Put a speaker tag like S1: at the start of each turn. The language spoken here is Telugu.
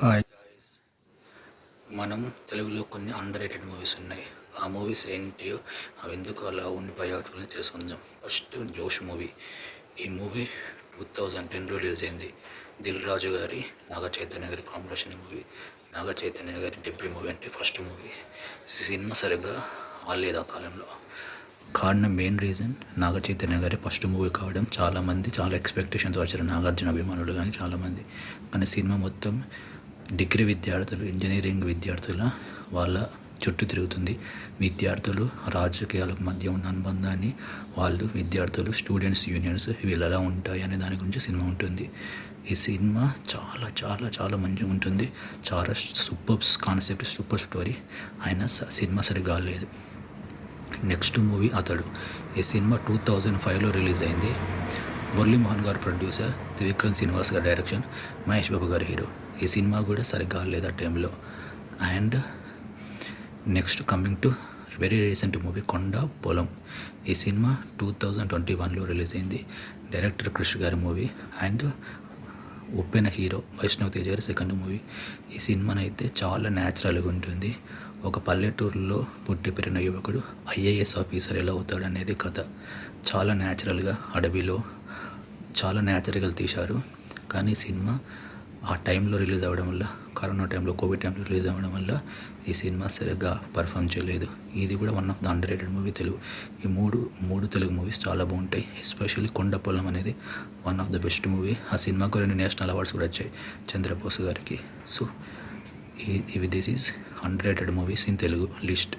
S1: హాయ్ గాయ్స్, మనం తెలుగులో కొన్ని అండర్ రేటెడ్ మూవీస్ ఉన్నాయి. ఆ మూవీస్ ఏంటియో అవి ఎందుకు అలా ఉండిపోయాయో గురించి తెలుసుకుందాం. ఫస్ట్ జోష్ మూవీ. ఈ మూవీ 2010లో రిలీజ్ అయింది. దిల్ రాజు గారి నాగ చైతన్య గారి కాంబినేషన్ మూవీ. నాగ చైతన్య గారి డెబ్యూ మూవీ అంటే ఫస్ట్ మూవీ. సినిమా సరిగ్గా ఆడలేదు ఆ కాలంలో. కారణం మెయిన్ రీజన్ నాగ చైతన్య గారి ఫస్ట్ మూవీ కావడం. చాలామంది చాలా ఎక్స్పెక్టేషన్స్ వచ్చారు, నాగార్జున అభిమానులు కానీ చాలామంది. కానీ సినిమా మొత్తం డిగ్రీ విద్యార్థులు, ఇంజనీరింగ్ విద్యార్థుల వాళ్ళ చుట్టూ తిరుగుతుంది. విద్యార్థులు రాజకీయాలకు మధ్య ఉన్న అనుబంధాన్ని, వాళ్ళు విద్యార్థులు, స్టూడెంట్స్ యూనియన్స్ వీళ్ళు ఎలా ఉంటాయి అనే దాని గురించి సినిమా ఉంటుంది. ఈ సినిమా చాలా చాలా చాలా మంచిగా ఉంటుంది. చాలా సూపర్ కాన్సెప్ట్, సూపర్ స్టోరీ. అయినా సినిమా సరిగా లేదు. నెక్స్ట్ మూవీ అతడు. ఈ సినిమా 2005లో రిలీజ్ అయింది. మురళీమోహన్ గారు ప్రొడ్యూసర్, త్రివిక్రమ్ శ్రీనివాస్ గారు డైరెక్షన్, మహేష్ బాబు గారు హీరో. ఈ సినిమా కూడా సరిగ్గా లేదు ఆ టైంలో. And next coming to very recent movie Konda Polam. ఈ సినిమా 2021లో రిలీజ్ అయింది. డైరెక్టర్ క్రిష్ గారి movie and Uppena hero Vaishnav Tej గారి సెకండ్ మూవీ. ఈ సినిమానైతే చాలా న్యాచురల్గా ఉంటుంది. ఒక పల్లెటూరులో పుట్టి పెరిగిన యువకుడు ఐఏఎస్ ఆఫీసర్ ఎలా అవుతాడు అనేది కథ. చాలా న్యాచురల్గా అడవిలో చాలా న్యాచురల్గా తీశారు. కానీ సినిమా ఆ టైంలో రిలీజ్ అవ్వడం వల్ల, కరోనా టైంలో, కోవిడ్ టైంలో రిలీజ్ అవ్వడం వల్ల ఈ సినిమా సరిగ్గా పర్ఫామ్ చేయలేదు. ఇది కూడా one of the under rated movie Telugu. ఈ మూడు తెలుగు మూవీస్ చాలా బాగుంటాయి. ఎస్పెషల్లీ కొండ పొలం అనేది one of the best movie. ఆ సినిమాకు 2 నేషనల్ అవార్డ్స్ కూడా వచ్చాయి చంద్రబోస్ గారికి. So this is under rated movies in Telugu list.